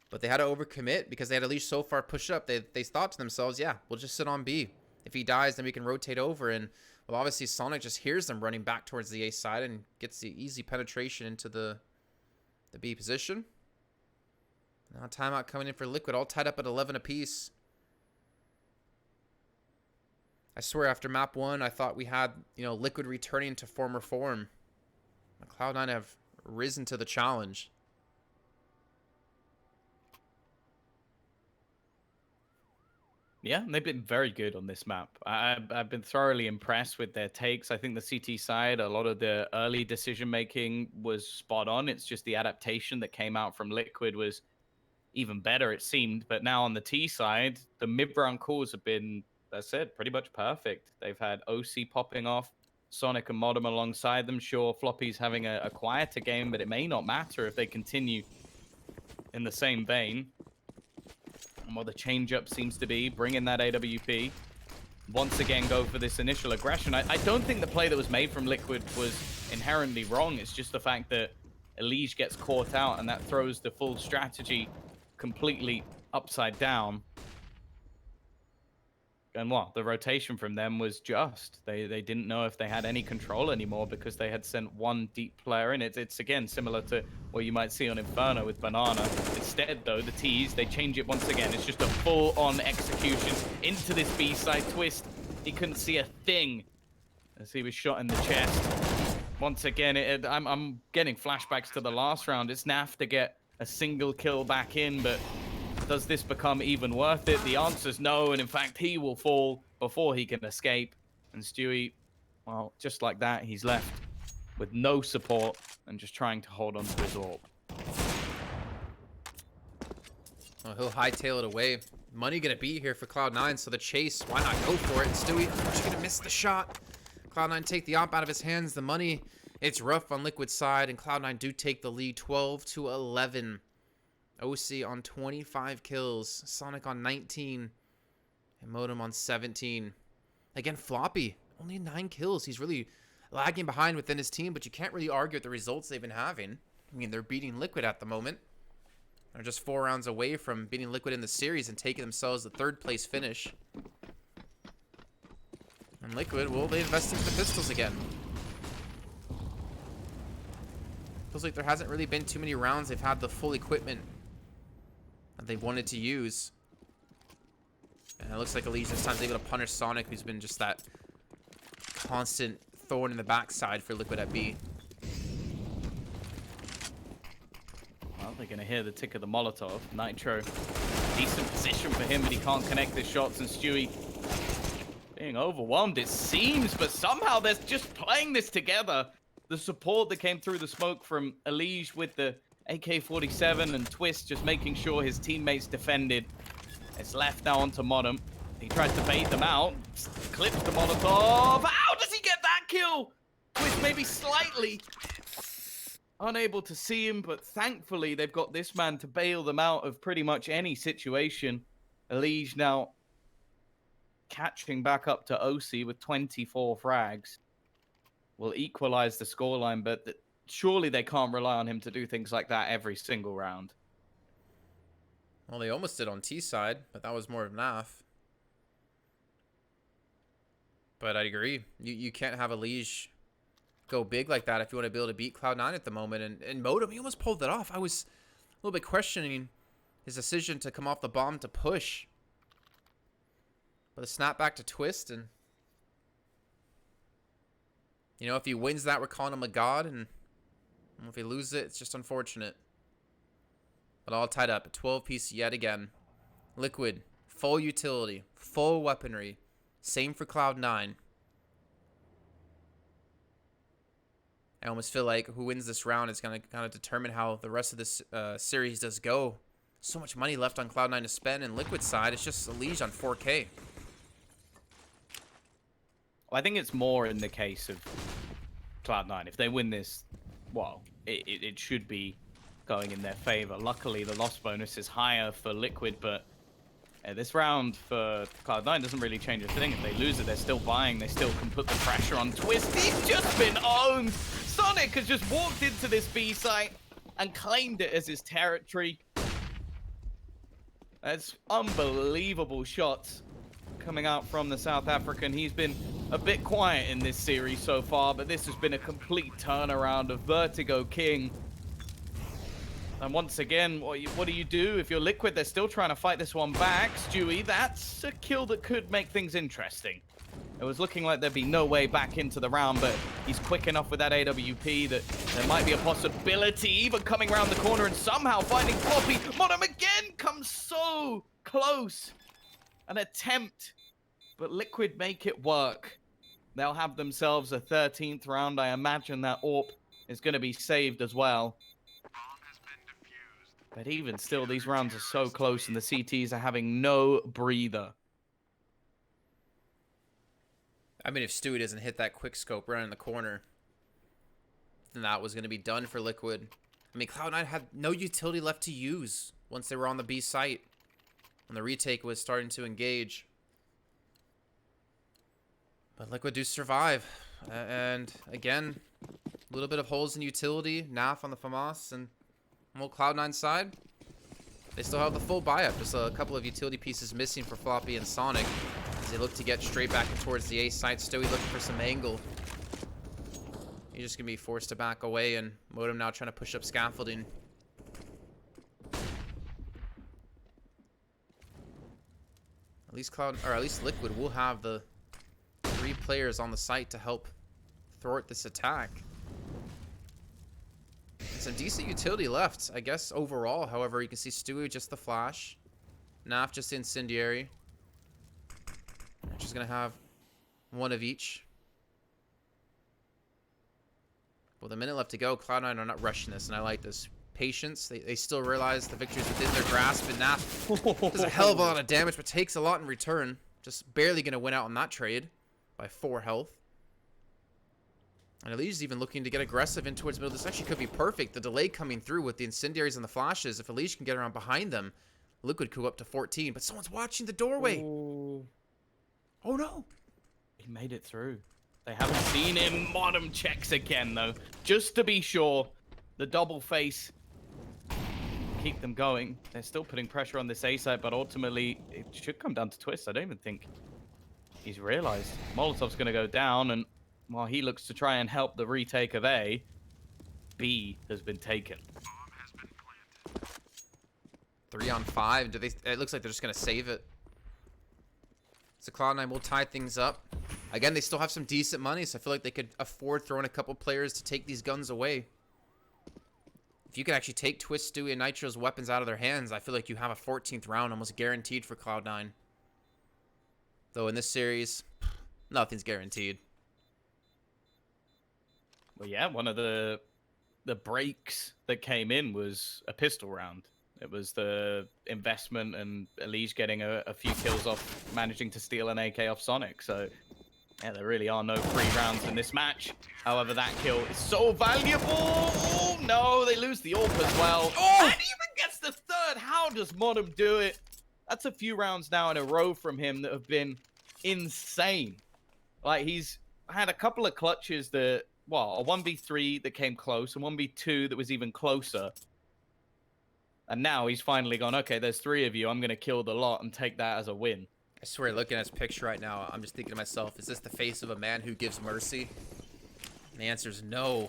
But they had to overcommit because they had Elige so far pushed up. They thought to themselves, yeah, we'll just sit on B. If he dies, then we can rotate over. And, well, obviously Sonic just hears them running back towards the A side and gets the easy penetration into the B position. Now timeout coming in for Liquid, all tied up at 11 apiece. I swear after map 1, I thought we had, Liquid returning to former form. Cloud9 have risen to the challenge. Yeah, they've been very good on this map. I've been thoroughly impressed with their takes. I think the CT side, a lot of the early decision-making was spot on. It's just the adaptation that came out from Liquid was even better, it seemed. But now on the T side, the mid-round calls have been, as I said, pretty much perfect. They've had OC popping off, Sonic and Modem alongside them. Sure, Floppy's having a quieter game, but it may not matter if they continue in the same vein. And what the change-up seems to be, bring in that AWP. Once again, go for this initial aggression. I don't think the play that was made from Liquid was inherently wrong. It's just the fact that Elige gets caught out, and that throws the full strategy completely upside down. And what? The rotation from them was just. They didn't know if they had any control anymore because they had sent 1 deep player in. It's again similar to what you might see on Inferno with Banana. Instead, though, the T's, they change it once again. It's just a full-on execution into this B-side twist. He couldn't see a thing as he was shot in the chest. Once again, I'm getting flashbacks to the last round. It's NAF to get a single kill back in, but does this become even worth it? The answer's no, and in fact, he will fall before he can escape. And Stewie, well, just like that, he's left with no support and just trying to hold on to his orb. Oh, he'll hightail it away. Money gonna be here for Cloud9, so the chase, why not go for it? And Stewie, she's gonna miss the shot. Cloud9 take the op out of his hands. The money, it's rough on Liquid's side, and Cloud9 do take the lead 12-11. OC on 25 kills, Sonic on 19, and Modem on 17. Again, Floppy, only 9 kills. He's really lagging behind within his team, but you can't really argue with the results they've been having. I mean, they're beating Liquid at the moment. They're just 4 rounds away from beating Liquid in the series and taking themselves the 3rd place finish. And Liquid, well, they invest into the pistols again. Feels like there hasn't really been too many rounds they've had the full equipment that they wanted to use. And it looks like Elise this time's able to punish Sonic, who's been just that constant thorn in the backside for Liquid at B. Well, they're going to hear the tick of the Molotov. Nitro, decent position for him, but he can't connect his shots. And Stewie being overwhelmed, it seems, but somehow they're just playing this together. The support that came through the smoke from Elige with the AK-47 and Twist just making sure his teammates defended. It's left now onto Modem. He tries to bait them out. Clips the Molotov. How does he get that kill? Twist maybe slightly unable to see him, but thankfully they've got this man to bail them out of pretty much any situation. Elige now catching back up to OC with 24 frags. Will equalize the scoreline, but surely they can't rely on him to do things like that every single round. Well, they almost did on T side, but that was more of NAF. But I agree. You can't have Elige go big like that if you want to be able to beat Cloud9 at the moment. And Modem, he almost pulled it off. I was a little bit questioning his decision to come off the bomb to push. But a snap back to Twist, and you know, if he wins that, we're calling him a god, and if he loses it, it's just unfortunate. But all tied up. A 12-piece yet again. Liquid, full utility, full weaponry. Same for Cloud9. I almost feel like who wins this round is going to kind of determine how the rest of this series does go. So much money left on Cloud9 to spend, and Liquid side, it's just Elige on 4K. Well, I think it's more in the case of Cloud9. If they win this, well, it should be going in their favor. Luckily, the loss bonus is higher for Liquid, but this round for Cloud9 doesn't really change a thing. If they lose it, they're still buying. They still can put the pressure on Twist. He's just been owned. Sonic has just walked into this B site and claimed it as his territory. That's unbelievable shots coming out from the South African. He's been a bit quiet in this series so far, but this has been a complete turnaround of Vertigo King. And once again, what do you do? If you're Liquid, they're still trying to fight this one back. Stewie, that's a kill that could make things interesting. It was looking like there'd be no way back into the round, but he's quick enough with that AWP that there might be a possibility, even coming around the corner and somehow finding Floppy. Modem again comes so close. An attempt, but Liquid make it work. They'll have themselves a 13th round. I imagine that AWP is going to be saved as well. But even still, these rounds are so close and the CTs are having no breather. I mean, if Stewie doesn't hit that quick scope right in the corner, then that was going to be done for Liquid. I mean, Cloud9 had no utility left to use once they were on the B site, when the retake was starting to engage. But Liquid do survive. And again, a little bit of holes in utility. NAF on the FAMAS, and well, Cloud9 side, they still have the full buy-up. Just a couple of utility pieces missing for Floppy and Sonic as they look to get straight back towards the A site. Stewie looking for some angle. He's just going to be forced to back away, and Modem now trying to push up scaffolding. At least Liquid will have the 3 players on the site to help thwart this attack. Some decent utility left, I guess, overall. However, you can see Stewie just the flash. Naf just incendiary. She's going to have one of each. With a minute left to go, Cloud9 are not rushing this, and I like this. Patience. They still realize the victory is within their grasp, and Naf does a hell of a lot of damage, but takes a lot in return. Just barely going to win out on that trade by 4 health. And Elige is even looking to get aggressive in towards middle. This actually could be perfect. The delay coming through with the incendiaries and the flashes. If Elige can get around behind them, Liquid could go up to 14. But someone's watching the doorway. Ooh. Oh, no. He made it through. They haven't seen him. Modem checks again, though. Just to be sure, the double face keep them going. They're still putting pressure on this A site, but ultimately, it should come down to Twist. I don't even think he's realized. Molotov's going to go down, and while he looks to try and help the retake of A, B has been taken. 3 on 5. It looks like they're just gonna save it. So Cloud9 will tie things up. Again, they still have some decent money, so I feel like they could afford throwing a couple players to take these guns away. If you could actually take Twist, Stewie, and Nitro's weapons out of their hands, I feel like you have a 14th round almost guaranteed for Cloud9. Though in this series, nothing's guaranteed. Well, yeah, one of the breaks that came in was a pistol round. It was the investment and Elige getting a few kills off, managing to steal an AK off Sonic. So, yeah, there really are no free rounds in this match. However, that kill is so valuable. Oh, no, they lose the AWP as well. Oh! And even gets the third. How does Modem do it? That's a few rounds now in a row from him that have been insane. Like, he's had a couple of clutches that, well, a 1v3 that came close, and 1v2 that was even closer. And now he's finally gone, okay, there's 3 of you. I'm going to kill the lot and take that as a win. I swear, looking at his picture right now, I'm just thinking to myself, is this the face of a man who gives mercy? And the answer is no.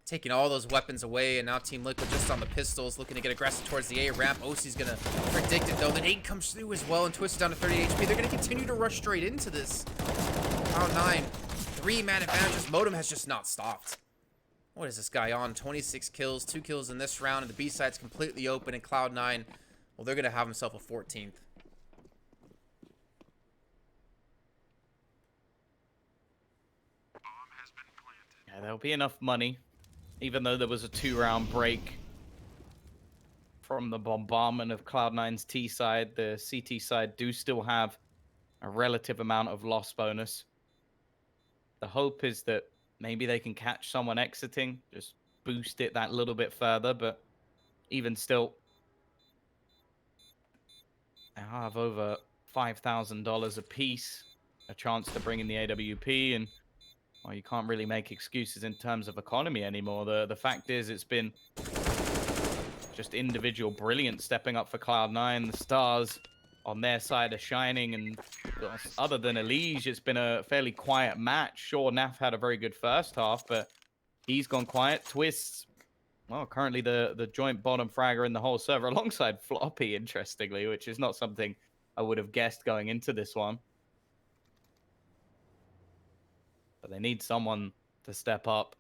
Taking all those weapons away, and now Team Liquid just on the pistols, looking to get aggressive towards the A ramp. OC's going to predict it, though. The nade comes through as well, and Twist down to 30 HP. They're going to continue to rush straight into this. Cloud9, 3-man advantages. Modem has just not stopped. What is this guy on? 26 kills, 2 kills in this round, and the B side's completely open, and Cloud9, well, they're going to have himself a 14th. Yeah, there'll be enough money, even though there was a 2-round break from the bombardment of Cloud9's T side. The CT side do still have a relative amount of loss bonus. The hope is that maybe they can catch someone exiting, just boost it that little bit further, but even still, I have over $5,000 a piece, a chance to bring in the AWP, and well, you can't really make excuses in terms of economy anymore. The fact is, it's been just individual brilliance stepping up for Cloud9. The stars on their side are shining, and other than Elige, it's been a fairly quiet match. Sure, Naf had a very good first half, but he's gone quiet. Twists, well, currently the joint bottom fragger in the whole server alongside Floppy, interestingly, which is not something I would have guessed going into this one. But they need someone to step up.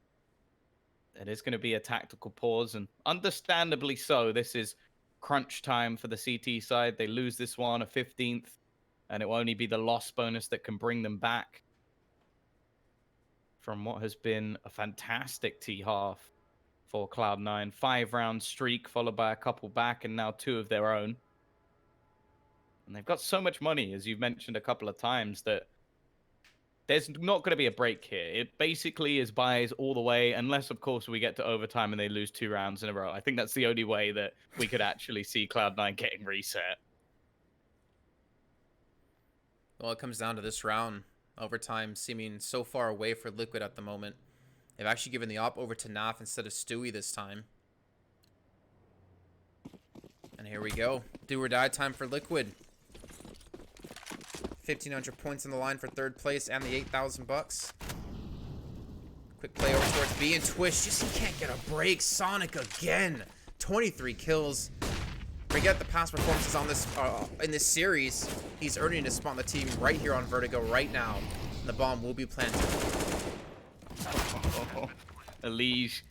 It is going to be a tactical pause, and understandably so. This is crunch time for the CT side. They lose this one, a 15th, and it will only be the loss bonus that can bring them back from what has been a fantastic T half for Cloud9. 5-round streak followed by a couple back, and now 2 of their own. And they've got so much money, as you've mentioned a couple of times, that there's not going to be a break here. It basically is buys all the way, unless, of course, we get to overtime and they lose 2 rounds in a row. I think that's the only way that we could actually see Cloud9 getting reset. Well, it comes down to this round. Overtime seeming so far away for Liquid at the moment. They've actually given the op over to Naf instead of Stewie this time. And here we go. Do or die time for Liquid. 1,500 points on the line for 3rd place and the 8,000 bucks. Quick play over towards B, and Twist just he can't get a break. Sonic again. 23 kills. Forget the past performances on this in this series. He's earning a spot on the team right here on Vertigo right now. And the bomb will be planted. Elige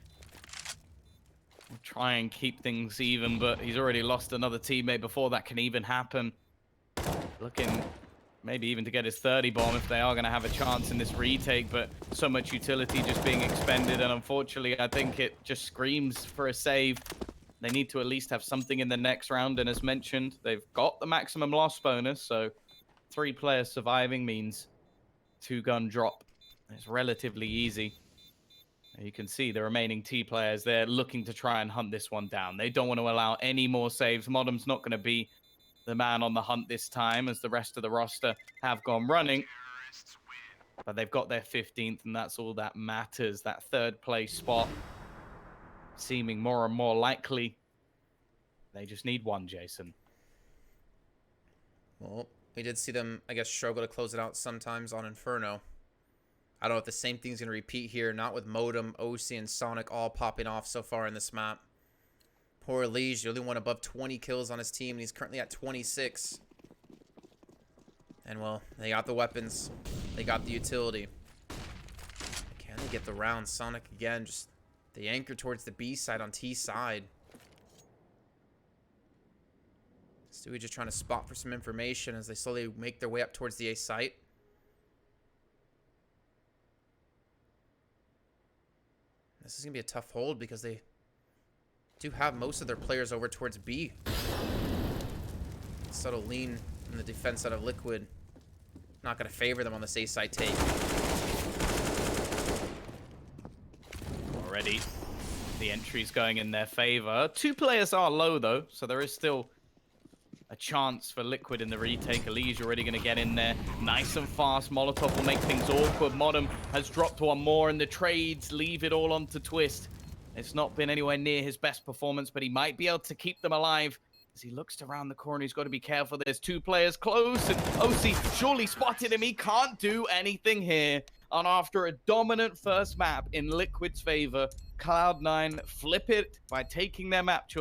will try and keep things even, but he's already lost another teammate before that can even happen. Looking maybe even to get his 30 bomb if they are going to have a chance in this retake, but so much utility just being expended, and unfortunately I think it just screams for a save. They need to at least have something in the next round, and as mentioned, they've got the maximum loss bonus, so 3 players surviving means 2-gun drop. It's relatively easy. You can see the remaining T players there looking to try and hunt this one down. They don't want to allow any more saves. Modem's not going to be the man on the hunt this time, as the rest of the roster have gone running. But they've got their 15th, and that's all that matters. That 3rd place spot seeming more and more likely. They just need one, Jason. Well, we did see them, I guess, struggle to close it out sometimes on Inferno. I don't know if the same thing's going to repeat here. Not with Modem, OC, and Sonic all popping off so far in this map. Poor Lige, the only one above 20 kills on his team, and he's currently at 26. And, well, they got the weapons. They got the utility. Can they get the round? Sonic, again, just the anchor towards the B side on T side. Stewie just trying to spot for some information as they slowly make their way up towards the A site. This is going to be a tough hold because they do have most of their players over towards B. Subtle lean in the defense out of Liquid. Not going to favor them on this A site take. Already, the entry's going in their favor. 2 players are low, though, so there is still a chance for Liquid in the retake. Elise already going to get in there nice and fast. Molotov will make things awkward. Modem has dropped one more, and the trades leave it all onto Twist. It's not been anywhere near his best performance, but he might be able to keep them alive. As he looks to round the corner, he's got to be careful. There's 2 players close, and OC surely spotted him. He can't do anything here. And after a dominant first map in Liquid's favor, Cloud9 flip it by taking their map choice.